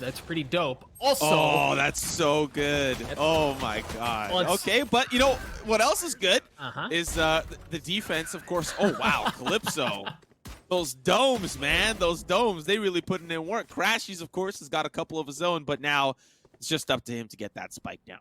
That's pretty dope. Also, oh, that's so good. Oh my god. Okay, but you know what else is good is the defense, of course. Oh wow, Calypso. Those domes, man. Those domes, they really putting in work. Crashies, of course, has got a couple of his own, but now it's just up to him to get that spike down.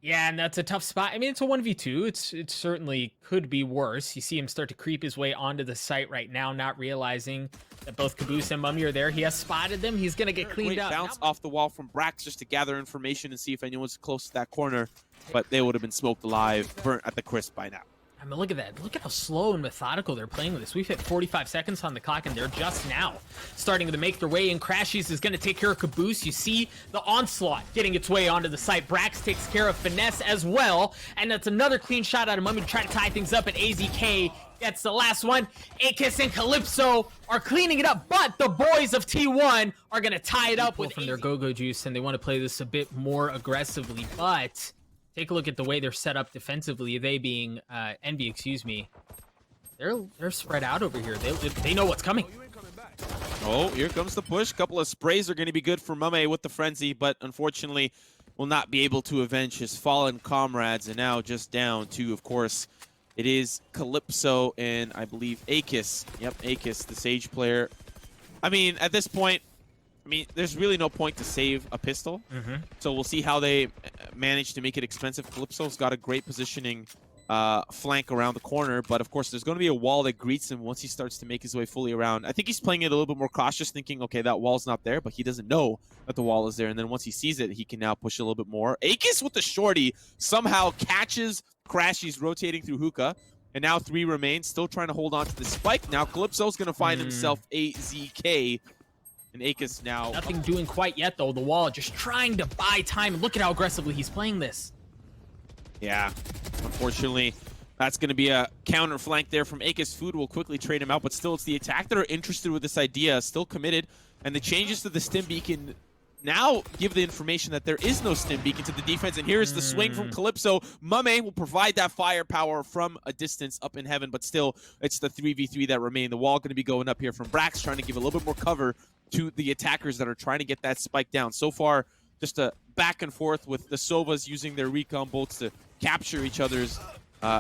Yeah, and that's a tough spot. I mean, it's a 1v2. It certainly could be worse. You see him start to creep his way onto the site right now, not realizing that both Caboose and Mummy are there. He has spotted them. He's going to get cleaned up. Bounce off the wall from Brax just to gather information and see if anyone's close to that corner, but they would have been smoked alive, burnt at the crisp by now. I mean, look at that. Look at how slow and methodical they're playing with this. We've hit 45 seconds on the clock, and they're just now starting to make their way in. Crashies is going to take care of Caboose. You see the onslaught getting its way onto the site. Brax takes care of Finesse as well, and that's another clean shot out of Mummy to try to tie things up, and AZK gets the last one. Akis and Calypso are cleaning it up, but the boys of T1 are going to tie it up with from their go-go juice, and they want to play this a bit more aggressively, but take a look at the way they're set up defensively. They being Envy, excuse me. They're spread out over here. They know what's coming. Oh, here comes the push. Couple of sprays are going to be good for Mame with the frenzy, but unfortunately will not be able to avenge his fallen comrades. And now just down to, of course, it is Calypso and I believe Akis. Yep, Akis, the Sage player. I mean, at this point, there's really no point to save a pistol. So we'll see how they manage to make it expensive. Calypso's got a great positioning flank around the corner, but of course there's going to be a wall that greets him once he starts to make his way fully around. I think he's playing it a little bit more cautious, thinking, okay, that wall's not there, but he doesn't know that the wall is there. And then once he sees it, he can now push a little bit more. Akis with the shorty somehow catches Crashies rotating through hookah. And now 3 remain, still trying to hold on to the spike. Now Calypso's going to find himself a ZK. And Akis now... Nothing doing quite yet, though. The wall just trying to buy time. Look at how aggressively he's playing this. Yeah, unfortunately, that's going to be a counter flank there from Akis. Food will quickly trade him out, but still it's the attack that are interested with this idea, still committed. And the changes to the stim beacon now give the information that there is no stim beacon to the defense. And here is the swing from Calypso. Mame will provide that firepower from a distance up in heaven, but still it's the 3v3 that remain. The wall going to be going up here from Brax, trying to give a little bit more cover to the attackers that are trying to get that spike down. So far, just a back and forth with the Sovas using their recon bolts to capture each other's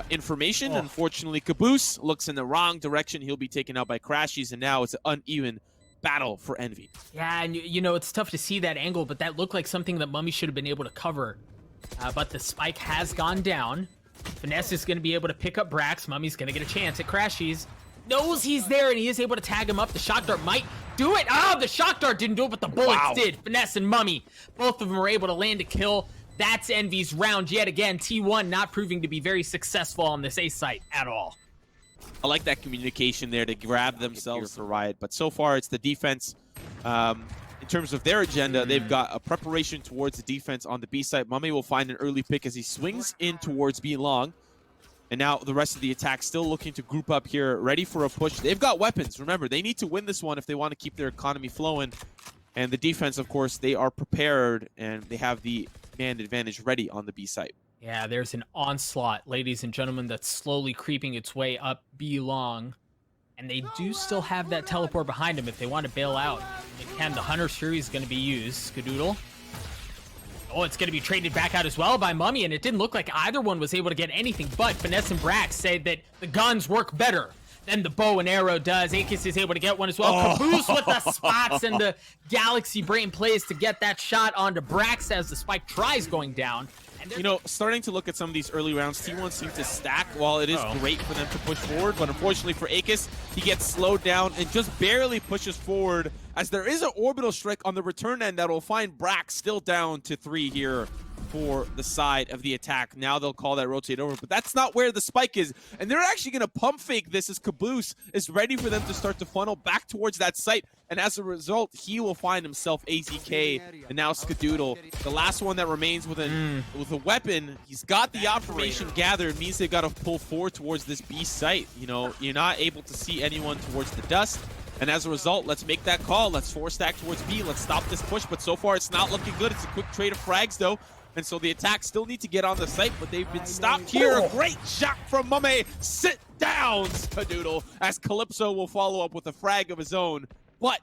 information. Unfortunately, Caboose looks in the wrong direction. He'll be taken out by Crashies, and now it's an uneven battle for Envy. Yeah, and you know, it's tough to see that angle, but that looked like something that Mummy should have been able to cover. But the spike has gone down. Finesse is going to be able to pick up Brax. Mummy's going to get a chance at Crashies. Knows he's there, and he is able to tag him up. The shock dart might do it. Oh, the shock dart didn't do it, but the bullets did. Finesse and Mummy, both of them were able to land a kill. That's Envy's round yet again. T1 not proving to be very successful on this A site at all. I like that communication there to grab themselves for Riot, but so far it's the defense. In terms of their agenda, they've got a preparation towards the defense on the B site. Mummy will find an early pick as he swings in towards B long. And now the rest of the attack still looking to group up here, ready for a push. They've got weapons. Remember, they need to win this one if they want to keep their economy flowing. And the defense, of course, they are prepared, and they have the man advantage ready on the B site. Yeah, there's an onslaught, ladies and gentlemen, that's slowly creeping its way up B long. And they do still have that teleport behind them if they want to bail out. They can. The Hunter's Fury is going to be used. Skadoodle. Oh, it's going to be traded back out as well by Mummy, and it didn't look like either one was able to get anything, but Finesse and Brax say that the guns work better than the bow and arrow does. Akis is able to get one as well. Caboose with the spots and the Galaxy Brain plays to get that shot onto Brax as the spike tries going down. You know, starting to look at some of these early rounds, T1 seems to stack. While it is great for them to push forward, but unfortunately for Akis, he gets slowed down and just barely pushes forward, as there is an orbital strike on the return end that will find Brax still down to 3 here for the side of the attack. Now they'll call that rotate over, but that's not where the spike is. And they're actually going to pump fake this as Caboose is ready for them to start to funnel back towards that site. And as a result, he will find himself AZK and now Skadoodle. The last one that remains with a weapon. He's got the operation gathered. Means they've got to pull forward towards this B site. You know, you're not able to see anyone towards the dust. And as a result, let's make that call. Let's 4-stack towards B. Let's stop this push. But so far, it's not looking good. It's a quick trade of frags, though. And so the attack still need to get on the site, but they've been stopped here. A great shot from Mame. Sit down, Skadoodle, as Calypso will follow up with a frag of his own. But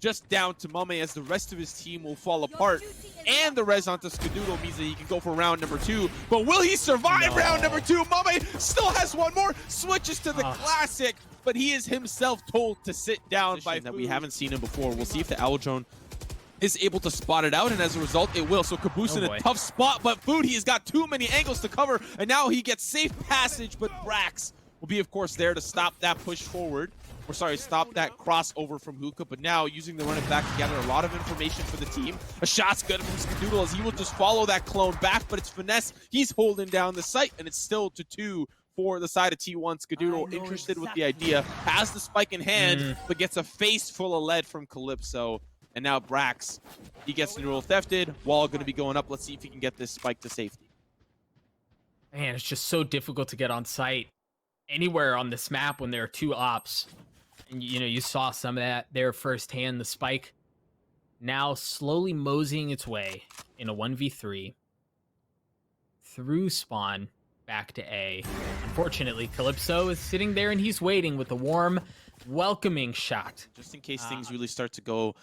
just down to Mame as the rest of his team will fall apart. And the res onto Skadoodle means that he can go for round number 2. But will he survive round number 2? Mame still has one more, switches to the classic, but he is himself told to sit down by that we haven't seen him before. We'll see if the Owl Drone is able to spot it out, and as a result, it will. So Caboose in a tough spot, but Food, he has got too many angles to cover, and now he gets safe passage, but Brax will be, of course, there to stop that push forward. Or sorry, stop that crossover from Hookah, but now using the run it back together, a lot of information for the team. A shot's good from Skadoodle as he will just follow that clone back, but it's Finesse. He's holding down the site, and it's still to 2 for the side of T1. Skadoodle interested with the idea, has the spike in hand, but gets a face full of lead from Calypso. And now Brax, he gets neural thefted. Wall going to be going up. Let's see if he can get this spike to safety. Man, it's just so difficult to get on site anywhere on this map when there are 2 ops. And, you know, you saw some of that there firsthand. The spike now slowly moseying its way in a 1v3 through spawn back to A. Unfortunately, Calypso is sitting there and he's waiting with a warm, welcoming shot. Just in case things really start to go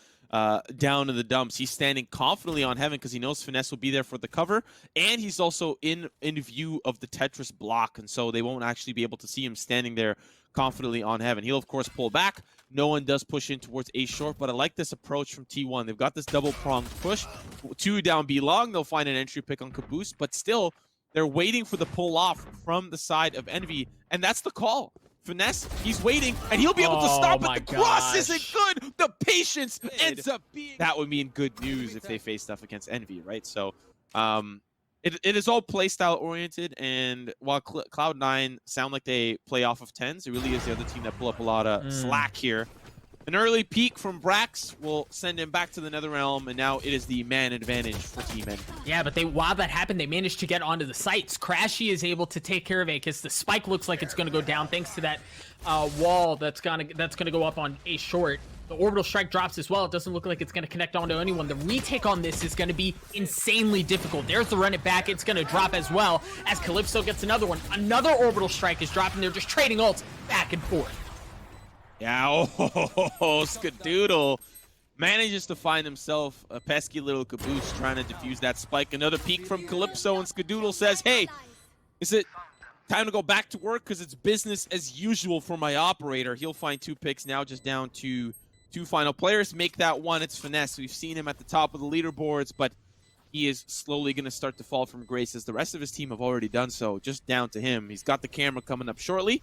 down in the dumps, he's standing confidently on Heaven because he knows Finesse will be there for the cover, and he's also in view of the Tetris block, and so they won't actually be able to see him standing there confidently on Heaven. He'll, of course, pull back. No one does push in towards A short, but I like this approach from T1. They've got this double-pronged push. 2 down B long. They'll find an entry pick on Caboose, but still, they're waiting for the pull-off from the side of Envy, and that's the call. Finesse, he's waiting, and he'll be able to stop, but the cross isn't good. The patience ends up being... That would mean good news if they face stuff against Envy, right? So it is all playstyle oriented, and while Cloud9 sound like they play off of 10s, it really is the other team that pull up a lot of slack here. An early peek from Brax will send him back to the Netherrealm, and now it is the man advantage for Team Envy. Yeah, but while that happened, they managed to get onto the sites. Crashy is able to take care of Akis. The spike looks like it's going to go down thanks to that wall that's gonna go up on A short. The orbital strike drops as well. It doesn't look like it's going to connect onto anyone. The retake on this is going to be insanely difficult. There's the run it back. It's going to drop as well as Calypso gets another one. Another orbital strike is dropping. They're just trading ults back and forth. Yeah, Skadoodle manages to find himself a pesky little Caboose trying to defuse that spike. Another peek from Calypso, and Skadoodle says, hey, is it time to go back to work? Because it's business as usual for my operator. He'll find 2 picks now, just down to 2 final players. Make that one. It's Finesse. We've seen him at the top of the leaderboards, but he is slowly going to start to fall from grace as the rest of his team have already done so. Just down to him. He's got the camera coming up shortly.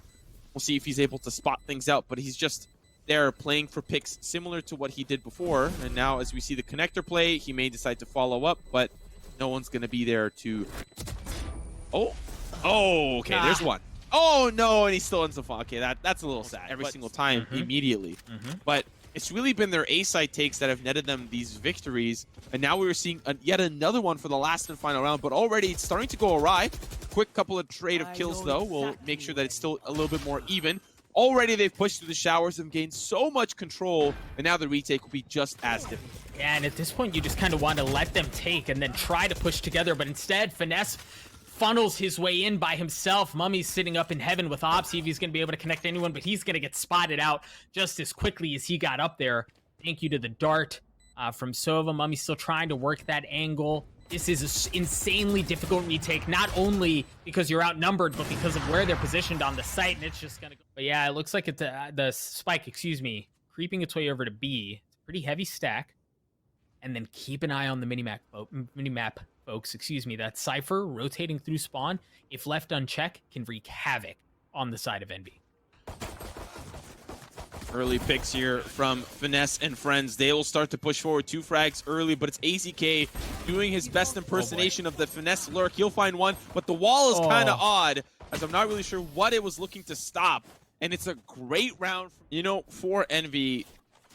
We'll see if he's able to spot things out, but he's just there playing for picks similar to what he did before. And now as we see the connector play, he may decide to follow up, but no one's going to be there to... Oh, okay, there's one. Oh, no, and he still ends up... Okay, that's a little sad. Every single time, immediately. But it's really been their A-side takes that have netted them these victories. And now we're seeing yet another one for the last and final round, but already it's starting to go awry. Quick couple of trade of kills, though. We'll make sure that it's still a little bit more even. Already they've pushed through the showers and gained so much control, and now the retake will be just as difficult. Yeah, and at this point, you just kind of want to let them take and then try to push together, but instead, Finesse funnels his way in by himself. Mummy's sitting up in Heaven with Op, see if he's going to be able to connect anyone, but he's going to get spotted out just as quickly as he got up there. Thank you to the dart from Sova. Mummy's still trying to work that angle. This is an insanely difficult retake, not only because you're outnumbered, but because of where they're positioned on the site, and it's just going to go. But yeah, it looks like it's the spike, creeping its way over to B. It's a pretty heavy stack. And then keep an eye on the minimap, folks. That Cypher rotating through spawn, if left unchecked, can wreak havoc on the side of Envy. Early picks here from Finesse and friends. They will start to push forward 2 frags early, but it's AZK doing his best impersonation of the Finesse lurk. He'll find one, but the wall is kind of odd, as I'm not really sure what it was looking to stop. And it's a great round. For Envy,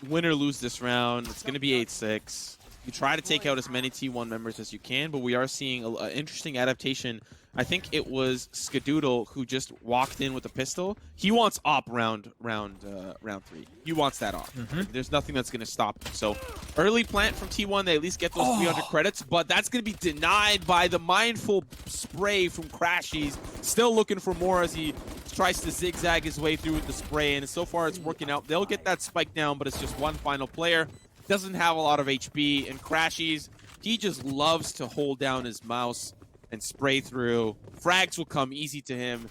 win or lose this round, it's going to be 8-6. You try to take out as many T1 members as you can, but we are seeing an interesting adaptation. I think it was Skadoodle who just walked in with a pistol. He wants op round 3. He wants that op. There's nothing that's going to stop him. So early plant from T1, they at least get those 300 credits, but that's going to be denied by the mindful spray from Crashies. Still looking for more as he tries to zigzag his way through with the spray, and so far it's working out. They'll get that spike down, but it's just one final player. doesn't have a lot of HP, and Crashies, he just loves to hold down his mouse and spray through. Frags will come easy to him.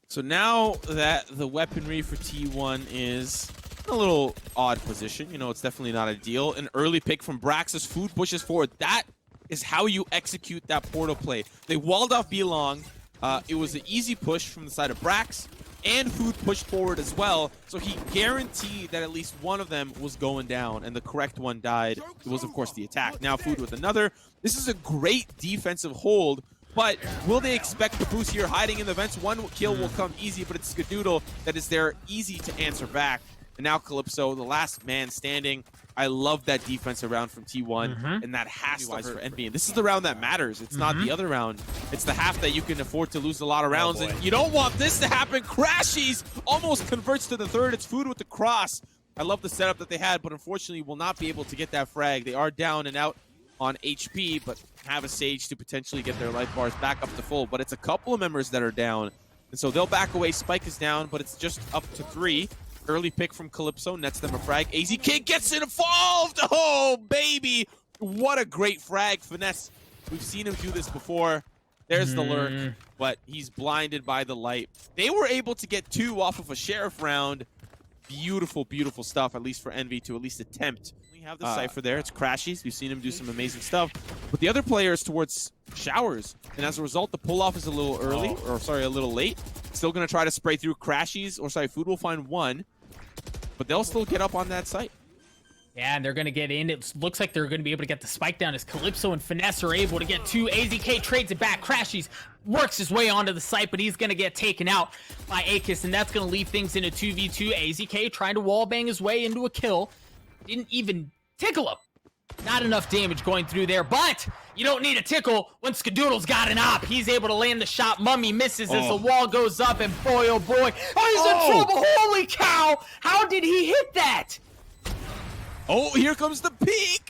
So now that the weaponry for T1 is in a little odd position, you know, it's definitely not ideal. An early pick from Brax's food pushes forward. That is how you execute that portal play. They walled off B-Long. It was an easy push from the side of Brax, and Food pushed forward as well, so he guaranteed that at least one of them was going down, and the correct one died. It was, of course, the attack. Now Food with another. This is a great defensive hold, but will they expect the boost here hiding in the vents? One kill will come easy, but it's Skadoodle that is there easy to answer back. And now Calypso, the last man standing. I love that defensive round from T1, and that has to hurt for Envy. And this is the round that matters. It's not the other round. It's the half that you can afford to lose a lot of rounds, and you don't want this to happen. Crashies almost converts to the third. It's Food with the cross. I love the setup that they had, but unfortunately will not be able to get that frag. They are down and out on HP, but have a Sage to potentially get their life bars back up to full. But it's a couple of members that are down, and so they'll back away. Spike is down, but it's just up to 3. Early pick from Calypso, nets them a frag. AZK gets involved! Oh, baby! What a great frag finesse. We've seen him do this before. There's the lurk, but he's blinded by the light. They were able to get 2 off of a Sheriff round. Beautiful, beautiful stuff, at least for Envy to at least attempt. We have the Cypher there. It's Crashies. We've seen him do some amazing stuff. But the other player is towards Showers, and as a result, the pull-off is a little early, or sorry, a little late. Still going to try to spray through Crashies, or sorry, Food will find 1. But they'll still get up on that site. Yeah, and they're going to get in. It looks like they're going to be able to get the spike down as Calypso and Finesse are able to get 2. AZK trades it back. Crashies works his way onto the site, but he's going to get taken out by Akis, and that's going to leave things in a 2v2. AZK trying to wallbang his way into a kill. Didn't even tickle him. Not enough damage going through there, but you don't need a tickle when Skadoodle's got an op. He's able to land the shot. Mummy misses as the wall goes up, and boy, oh boy. Oh, he's in trouble. Holy cow. How did he hit that? Oh, here comes the peak.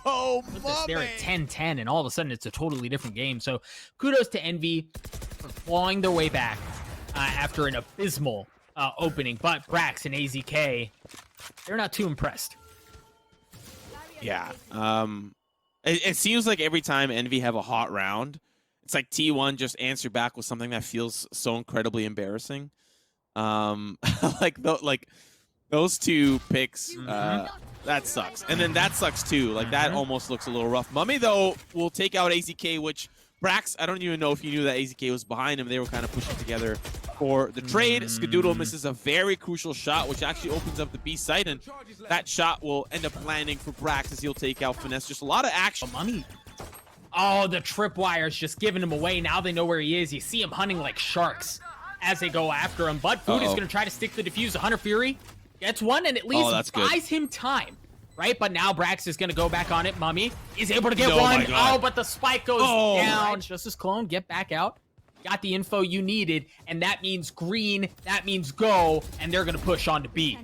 Oh, they're at 10-10, and all of a sudden it's a totally different game. So kudos to Envy for clawing their way back after an abysmal opening. But Brax and AZK, they're not too impressed. Yeah. It seems like every time Envy have a hot round, it's like T1 just answer back with something that feels so incredibly embarrassing. Like those 2 picks, that sucks. And then that sucks too. Like that almost looks a little rough. Mummy though will take out AZK, which Brax, I don't even know if you knew that AZK was behind him. They were kind of pushing together for the trade. Skadoodle misses a very crucial shot, which actually opens up the B site, and that shot will end up landing for Brax as he'll take out Finesse. Just a lot of action. Money. Oh, the tripwire's just giving him away. Now they know where he is. You see him hunting like sharks as they go after him. But Food is going to try to stick the defuse. Hunter Fury gets 1 and at least buys him time. Right, but now Brax is going to go back on it. Mummy is able to get 1. Oh, but the spike goes down. Justice Clone, get back out. Got the info you needed, and that means green. That means go, and they're going to push on to B.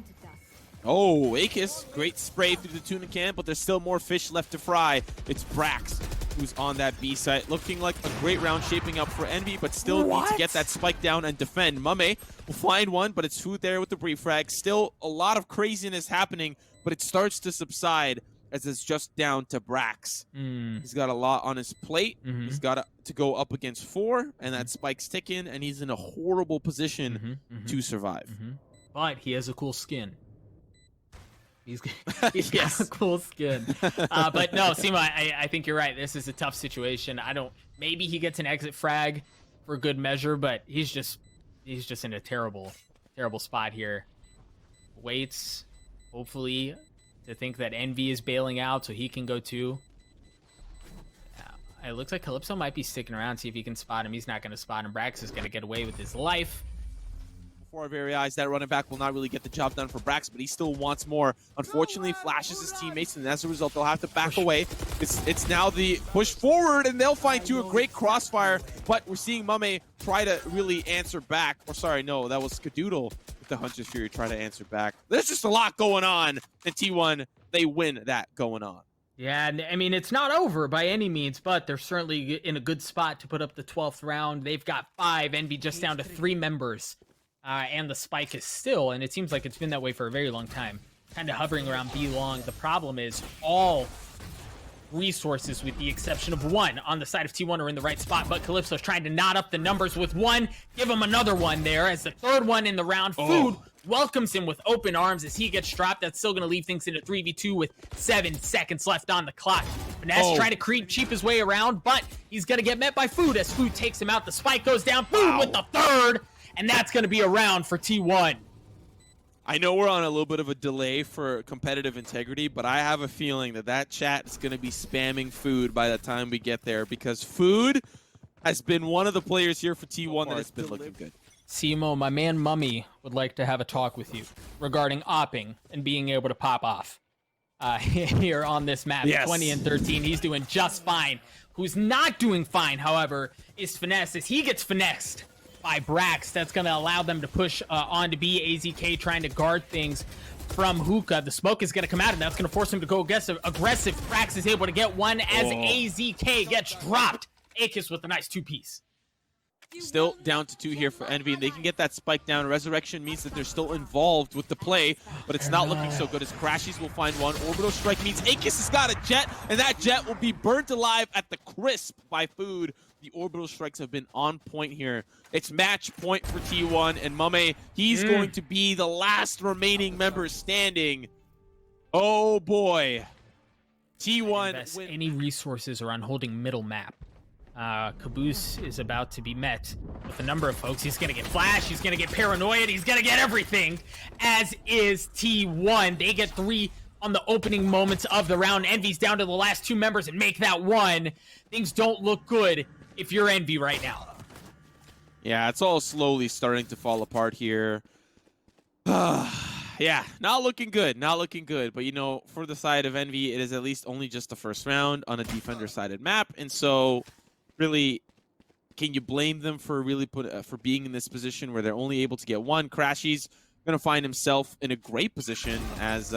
Oh, Akis, great spray through the tuna can, but there's still more fish left to fry. It's Brax who's on that B site. Looking like a great round shaping up for Envy, but still need to get that spike down and defend. Mame will find 1, but it's Food there with the brief frag. Still a lot of craziness happening, but it starts to subside as it's just down to Brax. He's got a lot on his plate. He's got to go up against 4, and that spike's ticking, and he's in a horrible position to survive. But he has a cool skin. He's got a cool skin. But no, Sima, I think you're right. This is a tough situation. Maybe he gets an exit frag for good measure, but he's just in a terrible spot here. Waits, hopefully, to think that Envy is bailing out so he can go too. It looks like Calypso might be sticking around, see if he can spot him. He's not going to spot him. Brax is going to get away with his life. Before our very eyes, that running back will not really get the job done for Brax, but he still wants more. Unfortunately, flashes his teammates, and as a result, they'll have to back away. It's now the push forward, and they'll find 2 a great crossfire, but we're seeing Mame try to really answer back. Or sorry, no, that was Skadoodle with the Hunter's Fury try to answer back. There's just a lot going on, and T1, they win that going on. Yeah, I mean, it's not over by any means, but they're certainly in a good spot to put up the 12th round. They've got 5, Envy just down to 3 members. And the spike is still, and it seems like it's been that way for a very long time, kind of hovering around B long. The problem is all resources, with the exception of one on the side of T1, are in the right spot, but Calypso's trying to knot up the numbers with one, give him another one there as the third one in the round. Food welcomes him with open arms as he gets dropped. That's still going to leave things in a 3v2 with 7 seconds left on the clock. Finesse trying to cheap his way around, but he's going to get met by Food as Food takes him out. The spike goes down. Food with the third, and that's going to be a round for T1. I know we're on a little bit of a delay for competitive integrity, but I have a feeling that that chat is going to be spamming Food by the time we get there, because Food has been one of the players here for T1 that has been looking good. Simo, my man Mummy would like to have a talk with you regarding opping and being able to pop off here on this map. Yes. 20 and 13, he's doing just fine. Who's not doing fine, however, is Finesse, as he gets finessed by Brax. That's going to allow them to push on to B. AZK trying to guard things from Hookah. The smoke is going to come out, and that's going to force him to go aggressive. Brax is able to get one as AZK gets dropped. Akis with a nice two-piece. Still down to 2 here for Envy, and they can get that spike down. Resurrection means that they're still involved with the play, but it's not looking so good as Crashies will find one. Orbital Strike means Akis has got a jet, and that jet will be burnt alive at the crisp by Food. The orbital strikes have been on point here. It's match point for T1, and Mame, he's going to be the last remaining member standing. Oh boy. T1 invest any resources around holding middle map. Caboose is about to be met with a number of folks. He's going to get flash, he's going to get paranoid, he's going to get everything, as is T1. They get 3 on the opening moments of the round. Envy's down to the last 2 members and make that 1. Things don't look good if you're Envy right now. Yeah, it's all slowly starting to fall apart here. Yeah, not looking good, not looking good. But, you know, for the side of Envy, it is at least only just the first round on a defender-sided map. And so, really, can you blame them for really for being in this position where they're only able to get 1? Crashies going to find himself in a great position as,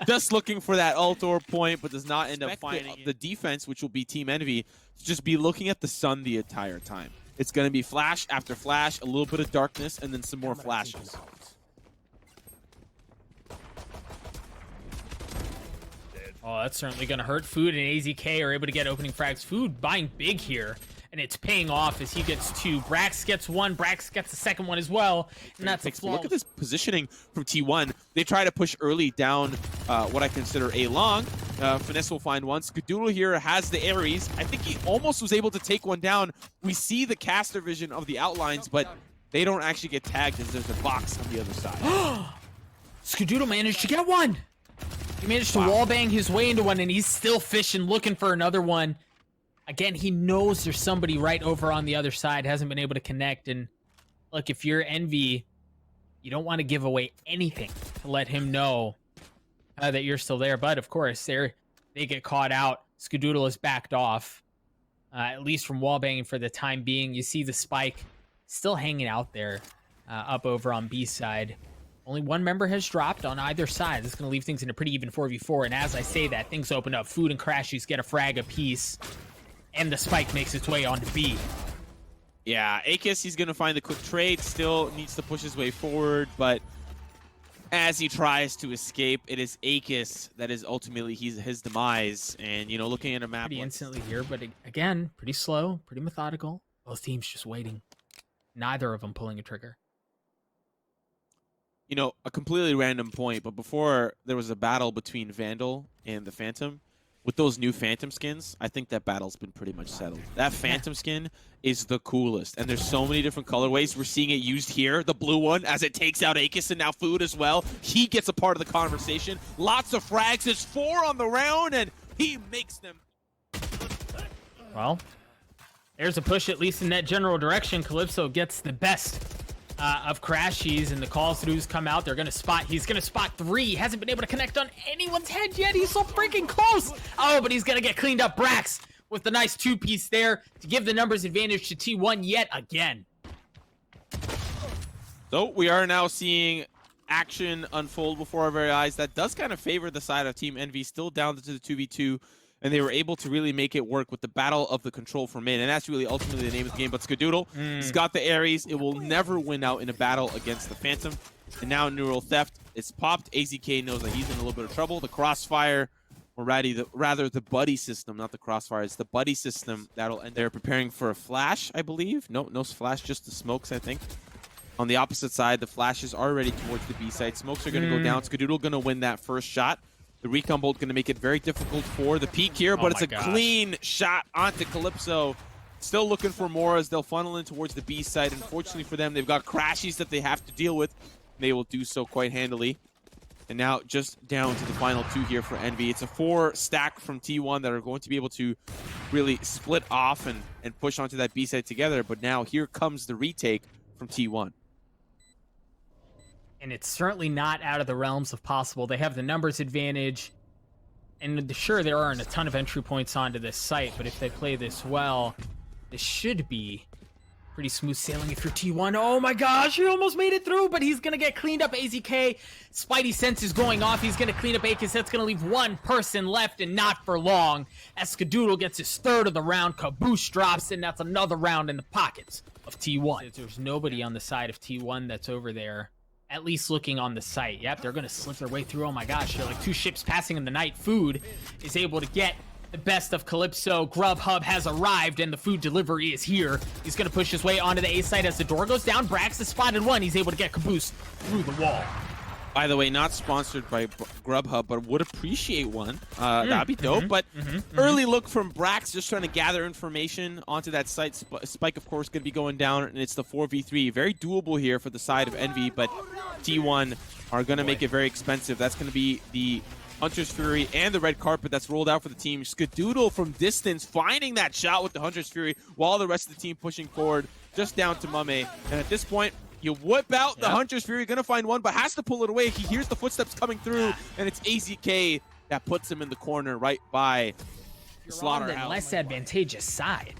just looking for that ult point, but does not end up finding the defense, which will be Team Envy, to just be looking at the sun the entire time. It's going to be flash after flash, a little bit of darkness, and then some more flashes. Oh, that's certainly going to hurt. Food and AZK are able to get opening frags. Food buying big here, and it's paying off as he gets 2. Brax gets 1. Brax gets the second one as well, and that's a flaw. Look at this positioning from T1. They try to push early down what I consider A long. Finesse will find one. Skadoodle here has the Ares. I think he almost was able to take one down. We see the caster vision of the outlines, but they don't actually get tagged as there's a box on the other side. Skadoodle managed to get one. He managed to wallbang his way into one, and he's still fishing, looking for another one. Again, he knows there's somebody right over on the other side, hasn't been able to connect. And look, if you're Envy, you don't want to give away anything to let him know that you're still there. But of course, they get caught out. Skadoodle is backed off, at least from wallbanging for the time being. You see the spike still hanging out there up over on B side. Only 1 member has dropped on either side. This is going to leave things in a pretty even 4v4. And as I say that, things open up. Food and Crashies get a frag apiece. And the spike makes its way onto B. Yeah, Akis, he's going to find the quick trade. Still needs to push his way forward. But as he tries to escape, it is Akis that is ultimately his demise. And, you know, looking at a map... Pretty instantly here, but again, pretty slow, pretty methodical. Both teams just waiting. Neither of them pulling a trigger. You know, a completely random point, but before there was a battle between Vandal and the Phantom, with those new Phantom skins, I think that battle's been pretty much settled. That Phantom skin is the coolest, and there's so many different colorways. We're seeing it used here, the blue one, as it takes out Akis, and now Food as well. He gets a part of the conversation. Lots of frags. There's 4 on the round, and he makes them. Well, there's a push, at least in that general direction. Calypso gets the best of Crashies, and the calls throughs come out. They're gonna spot. He's gonna spot 3. He hasn't been able to connect on anyone's head yet. He's so freaking close. Oh, but he's gonna get cleaned up. Brax with the nice 2-piece there to give the numbers advantage to T1 yet again. So we are now seeing action unfold before our very eyes. That does kind of favor the side of Team Envy, still down to the 2v2. And they were able to really make it work with the battle of the control for mid. And that's really ultimately the name of the game. But Skadoodle, he's got the Ares. It will never win out in a battle against the Phantom. And now Neural Theft it's popped. AZK knows that he's in a little bit of trouble. The crossfire, or rather the buddy system, not the crossfire. It's the buddy system that'll end. They're preparing for a flash, I believe. No flash, just the smokes, I think. On the opposite side, the flashes are ready towards the B side. Smokes are going to go down. Skadoodle going to win that first shot. The recon bolt going to make it very difficult for the peak here, but it's a clean shot onto Calypso. Still looking for more as they'll funnel in towards the B side. Unfortunately for them, they've got crashies that they have to deal with. They will do so quite handily. And now just down to the final 2 here for Envy. It's a 4 stack from T1 that are going to be able to really split off and push onto that B side together. But now here comes the retake from T1. And it's certainly not out of the realms of possible. They have the numbers advantage. And sure, there aren't a ton of entry points onto this site, but if they play this well, this should be pretty smooth sailing if you're T1. Oh my gosh, he almost made it through, but he's going to get cleaned up. AZK, Spidey sense is going off. He's going to clean up Akis. That's going to leave one person left, and not for long. As Skadoodle gets his 3rd of the round, Caboose drops, and that's another round in the pockets of T1. There's nobody on the side of T1 that's over there, at least looking on the site. Yep, they're going to slip their way through. Oh my gosh, they're like 2 ships passing in the night. Food is able to get the best of Calypso. Grubhub has arrived, and the food delivery is here. He's going to push his way onto the A side as the door goes down. Brax is spotted 1. He's able to get Caboose through the wall. By the way, not sponsored by Grubhub, but would appreciate one. That'd be dope. But early look from Brax, just trying to gather information onto that site. Spike, of course, going to be going down, and it's the 4v3. Very doable here for the side of Envy, but T1 are going to make it very expensive. That's going to be the Hunter's Fury and the red carpet that's rolled out for the team. Skadoodle from distance finding that shot with the Hunter's Fury while the rest of the team pushing forward just down to Mame. And at this point, you whip out the Hunter's Fury, gonna find one, but has to pull it away. He hears the footsteps coming through, and it's AZK that puts him in the corner right by the slaughterhouse. On the less advantageous side,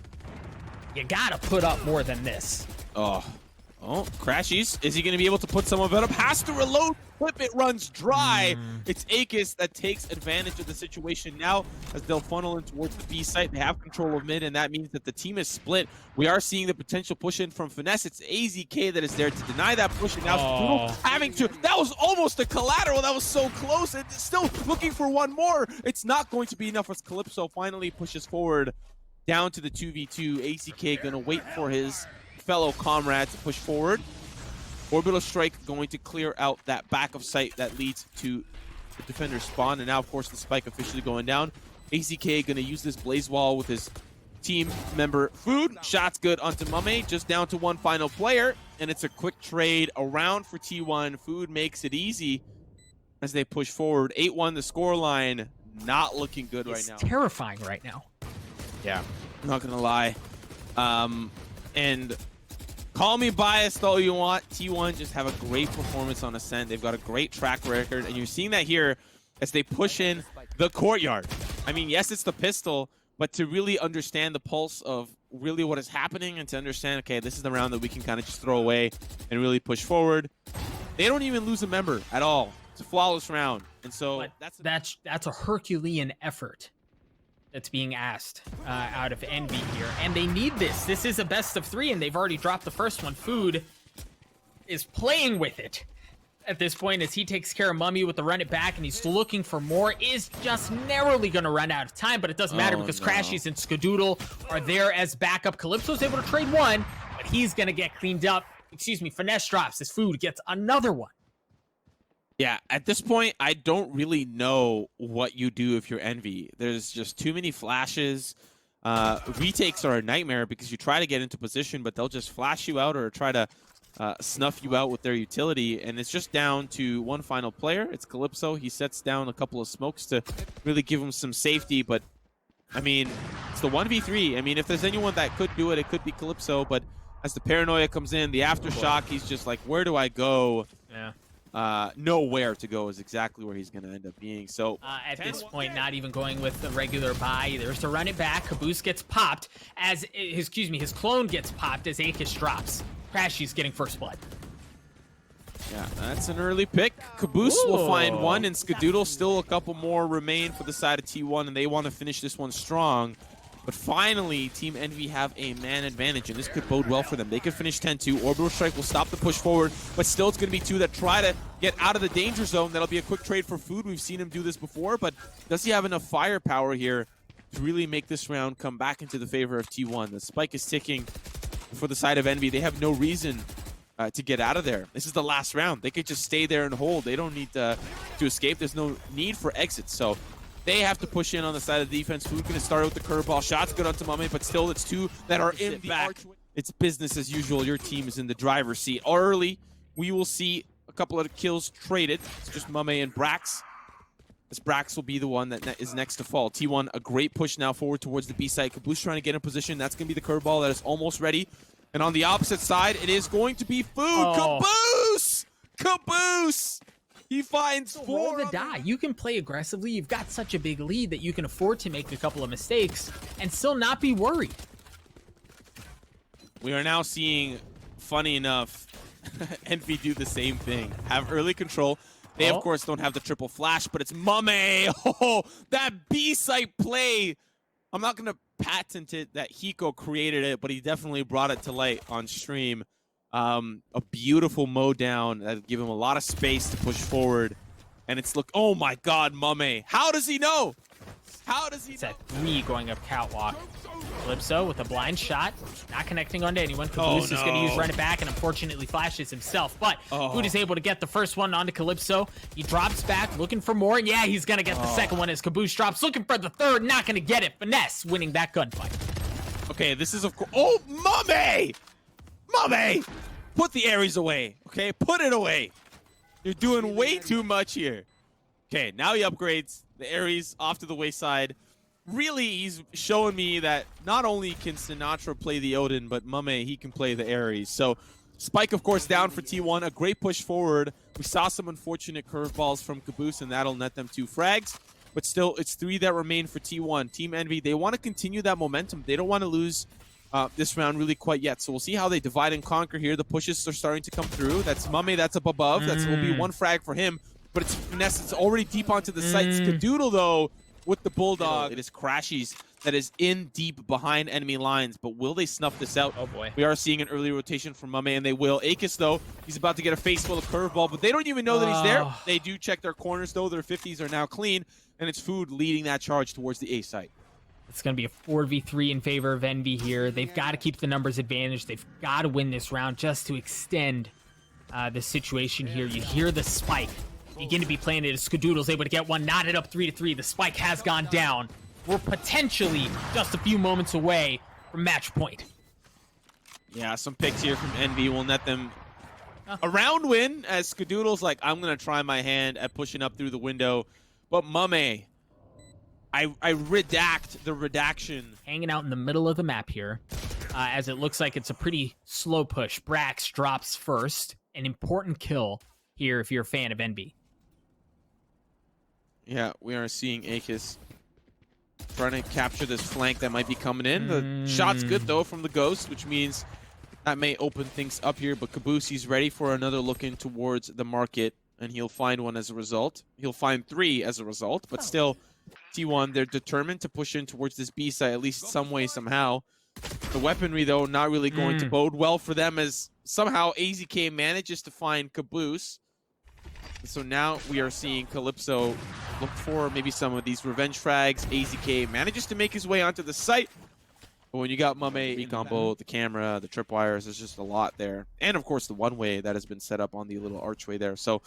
you gotta put up more than this. Oh, Crashies. Is he going to be able to put some of it up? Has to reload. Flip, it runs dry. It's Akis that takes advantage of the situation now as they'll funnel in towards the B site. They have control of mid, and that means that the team is split. We are seeing the potential push in from Finesse. It's AZK that is there to deny that push, and now having to. That was almost a collateral. That was so close. And still looking for one more. It's not going to be enough as Calypso finally pushes forward down to the 2v2. AZK going to wait for his fellow comrade to push forward. Orbital Strike going to clear out that back of sight that leads to the defender's spawn. And now, of course, the spike officially going down. AZK going to use this blaze wall with his team member Food. Shots good onto Mame. Just down to one final player. And it's a quick trade around for T1. Food makes it easy as they push forward. 8-1 the scoreline. Not looking good right now. It's terrifying right now. Yeah, I'm not going to lie. And call me biased all you want. T1 just have a great performance on Ascent. They've got a great track record, and you're seeing that here as they push in the courtyard. I mean, yes, it's the pistol, but to really understand the pulse of really what is happening and to understand, okay, this is the round that we can kind of just throw away and really push forward. They don't even lose a member at all. It's a flawless round. And so that's a Herculean effort that's being asked out of Envy here. And they need this. This is a best of 3, and they've already dropped the first one. Food is playing with it at this point as he takes care of Mummy with the run it back, and he's looking for more. Is just narrowly going to run out of time, but it doesn't matter because Crashies and Skadoodle are there as backup. Calypso's able to trade one, but he's going to get cleaned up. Excuse me, Finesse drops. His Food gets another one. Yeah, at this point, I don't really know what you do if you're Envy. There's just too many flashes. Retakes are a nightmare because you try to get into position, but they'll just flash you out or try to snuff you out with their utility. And it's just down to one final player. It's Calypso. He sets down a couple of smokes to really give him some safety. But, I mean, it's the 1v3. I mean, if there's anyone that could do it, it could be Calypso. But as the paranoia comes in, the aftershock, he's just like, where do I go? Yeah. Nowhere to go is exactly where he's going to end up being. So at this point, not even going with the regular buy. There's to run it back. Caboose gets popped as his clone gets popped as Akis drops. Crashy's getting first blood. Yeah, that's an early pick. Caboose will find one, and Skadoodle still a couple more remain for the side of T1, and they want to finish this one strong. But finally, Team Envy have a man advantage, and this could bode well for them. They could finish 10-2. Orbital Strike will stop the push forward, but still it's going to be two that try to get out of the danger zone. That'll be a quick trade for food. We've seen him do this before, but does he have enough firepower here to really make this round come back into the favor of T1? The spike is ticking for the side of Envy. They have no reason to get out of there. This is the last round. They could just stay there and hold. They don't need to escape. There's no need for exits. So they have to push in on the side of the defense. Food going to start with the curveball. Shots good onto Mame, but still it's two that are in the archway. It's business as usual. Your team is in the driver's seat. Early, we will see a couple of kills traded. It's just Mame and Brax. As Brax will be the one that is next to fall. T1, a great push now forward towards the B side. Caboose trying to get in position. That's going to be the curveball that is almost ready. And on the opposite side, it is going to be Food. Oh. Caboose! Caboose! He finds four. Roll the die. You can play aggressively. You've got such a big lead that you can afford to make a couple of mistakes and still not be worried. We are now seeing, funny enough, Envy do the same thing. Have early control. They, of course, don't have the triple flash, but it's Mame. Oh, that B-site play. I'm not going to patent it that Hiko created it, but he definitely brought it to light on stream. A beautiful mow down that give him a lot of space to push forward. And it's oh my God, Mame. How does he know? How does he know? It's at 3 going up catwalk. Calypso with a blind shot, not connecting onto anyone. Caboose is going to use run it back and unfortunately flashes himself. But Food is able to get the first one onto Calypso. He drops back looking for more, and yeah, he's going to get the second one as Caboose drops, looking for the third, not going to get it. Finesse winning that gunfight. Okay, this is of course. Oh, Mame! Mame! Put the Ares away, okay? Put it away. You're doing way too much here. Okay, now he upgrades the Ares off to the wayside. Really, he's showing me that not only can Sinatra play the Odin, but Mame, he can play the Ares. So Spike, of course, down for T1. A great push forward. We saw some unfortunate curveballs from Caboose, and that'll net them 2 frags. But still, it's 3 that remain for T1. Team Envy, they want to continue that momentum. They don't want to lose this round really quite yet. So we'll see how they divide and conquer here. The pushes are starting to come through. That's Mame, that's up above. That will be 1 frag for him. But it's Finesse, it's already deep onto the site. Skadoodle, though, with the Bulldog. It is Crashies that is in deep behind enemy lines, but will they snuff this out? Oh boy. We are seeing an early rotation from Mame, and they will. Akis, though, he's about to get a face full of curveball, but they don't even know that he's there. They do check their corners, though. Their 50s are now clean, and it's Food leading that charge towards the A site. It's going to be a 4v3 in favor of Envy here. They've got to keep the numbers advantage. They've got to win this round just to extend the situation here. You hear the spike begin to be playing it as Skadoodle's able to get one, knotted up 3-3. The spike has gone down. We're potentially just a few moments away from match point. Yeah, some picks here from Envy will net them a round win, as Skadoodle's like, I'm going to try my hand at pushing up through the window. But Mame, I redact the redaction. Hanging out in the middle of the map here, as it looks like it's a pretty slow push. Brax drops first. An important kill here if you're a fan of Envy. Yeah, we are seeing Akis trying to capture this flank that might be coming in. The shot's good, though, from the Ghost, which means that may open things up here. But Caboose, he's ready for another look in towards the market, and he'll find one as a result. He'll find 3 as a result, but still, T1, they're determined to push in towards this B side, at least some way, somehow. The weaponry, though, not really going to bode well for them, as somehow AZK manages to find Caboose. So now we are seeing Calypso look for maybe some of these revenge frags. AZK manages to make his way onto the site. But when you got Mame, the combo, the camera, the tripwires, there's just a lot there. And of course the one-way that has been set up on the little archway there. So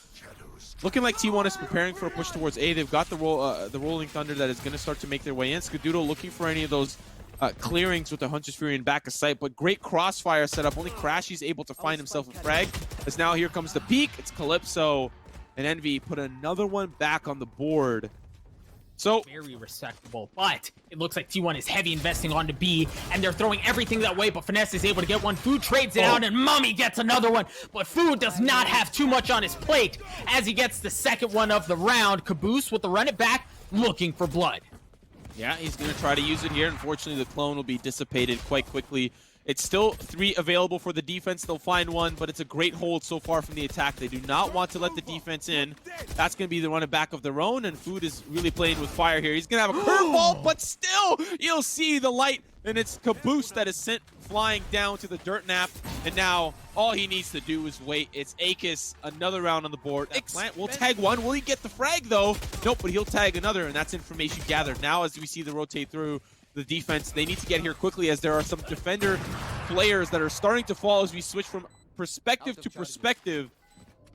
looking like T1 is preparing for a push towards A. They've got the Rolling Thunder that is going to start to make their way in. Skadoodle looking for any of those clearings with the Hunter's Fury in back of sight, but great crossfire setup. Only Crashy's able to find himself a frag. As now here comes the peak. It's Calypso. And Envy put another one back on the board. So very respectable, but it looks like T1 is heavy investing onto B, and they're throwing everything that way, but Finesse is able to get one. Food trades it out, and Mummy gets another one, but Food does not have too much on his plate as he gets the second one of the round. Caboose with the run it back, looking for blood. Yeah, he's going to try to use it here. Unfortunately, the clone will be dissipated quite quickly It's still 3 available for the defense. They'll find one, but it's a great hold so far from the attack. They do not want to let the defense in. That's going to be the running back of their own, and Food is really playing with fire here. He's going to have a curveball, but still, you'll see the light, and it's Caboose that is sent flying down to the dirt nap, and now all he needs to do is wait. It's Akis, another round on the board. Plant will tag one. Will he get the frag, though? Nope, but he'll tag another, and that's information gathered. Now, as we see the rotate through, the defense, they need to get here quickly as there are some defender players that are starting to fall as we switch from perspective to perspective.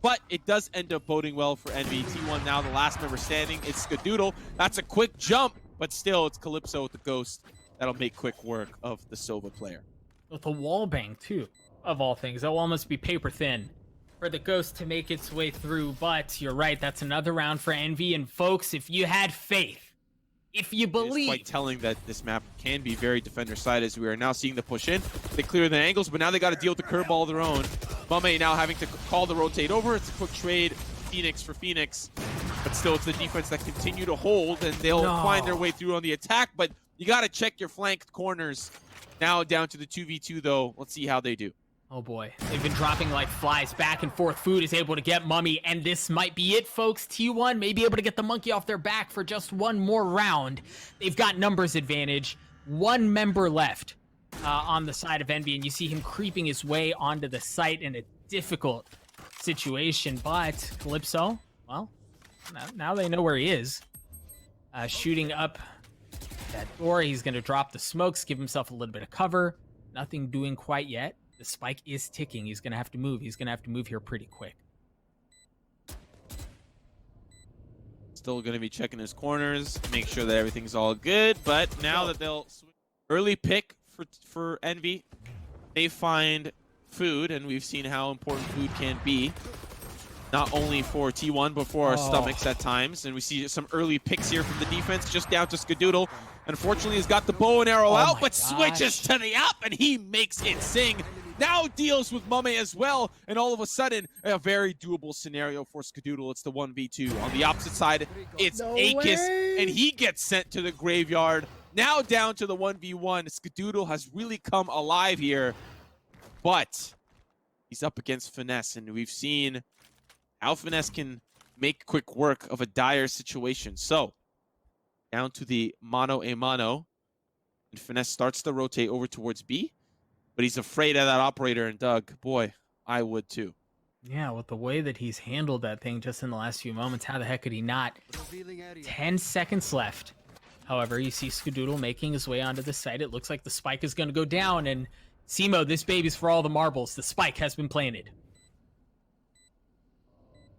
But it does end up boding well for Envy. T1 now the last member standing. It's Skadoodle. That's a quick jump, but still it's Calypso with the Ghost. That'll make quick work of the Sova player. With a wall bang, too, of all things. That will almost be paper thin for the Ghost to make its way through. But you're right, that's another round for Envy. And folks, if you had faith, if you believe... It's quite telling that this map can be very defender-side as we are now seeing the push in. They clear the angles, but now they got to deal with the curveball of their own. Mame now having to call the rotate over. It's a quick trade, Phoenix for Phoenix. But still, it's the defense that continue to hold, and they'll find their way through on the attack. But you got to check your flanked corners. Now down to the 2v2, though. Let's see how they do. Oh boy, they've been dropping like flies back and forth. Food is able to get Mummy, and this might be it, folks. T1 may be able to get the monkey off their back for just one more round. They've got numbers advantage. One member left on the side of Envy, and you see him creeping his way onto the site in a difficult situation. But Calypso, well, now they know where he is. Shooting up that door, he's going to drop the smokes, give himself a little bit of cover. Nothing doing quite yet. The spike is ticking. He's going to have to move. He's going to have to move here pretty quick. Still going to be checking his corners, make sure that everything's all good. But now that they'll early pick for Envy, they find Food, and we've seen how important Food can be. Not only for T1, but for our stomachs at times. And we see some early picks here from the defense, just down to Skadoodle. Unfortunately, he's got the bow and arrow out, but switches to the up, and he makes it sing. Now deals with Mame as well, and all of a sudden, a very doable scenario for Skadoodle. It's the 1v2. On the opposite side, it's Akis, and he gets sent to the graveyard. Now down to the 1v1. Skadoodle has really come alive here, but he's up against Finesse, and we've seen how Finesse can make quick work of a dire situation. So, down to the mano-a-mano, and Finesse starts to rotate over towards B. But he's afraid of that operator, and Doug, boy, I would too. Yeah, with the way that he's handled that thing just in the last few moments, how the heck could he not? 10 seconds left. However, you see Skadoodle making his way onto the site. It looks like the spike is going to go down, and Simo, this baby's for all the marbles. The spike has been planted.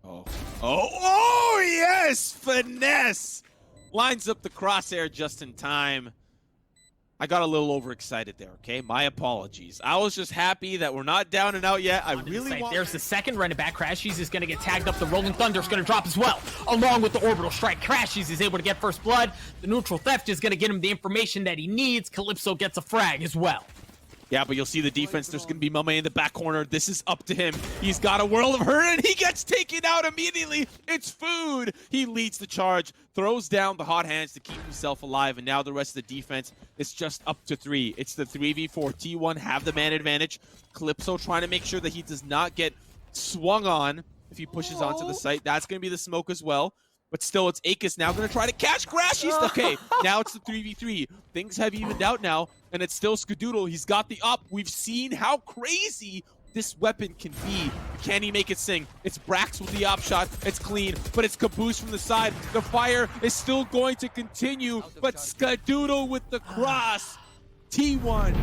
Oh, yes! Finesse! Lines up the crosshair just in time. I got a little overexcited there, okay? My apologies. I was just happy that we're not down and out yet. I really want... There's the second running back. Crashies is going to get tagged up. The Rolling Thunder's going to drop as well, along with the Orbital Strike. Crashies is able to get first blood. The Neutral Theft is going to get him the information that he needs. Calypso gets a frag as well. Yeah, but you'll see the defense. There's going to be Mame in the back corner. This is up to him. He's got a Whirl of Hurt, and he gets taken out immediately. It's Food. He leads the charge, throws down the hot hands to keep himself alive, and now the rest of the defense is just up to 3. It's the 3v4. T1 have the man advantage. Calypso trying to make sure that he does not get swung on if he pushes onto the site. That's going to be the smoke as well. But still, it's Akis now going to try to catch Crashies. Okay, now it's the 3v3. Things have evened out now, and it's still Skadoodle. He's got the up. We've seen how crazy this weapon can be. Can he make it sing? It's Brax with the op shot. It's clean, but it's Caboose from the side. The fire is still going to continue, but Skadoodle with the cross. T1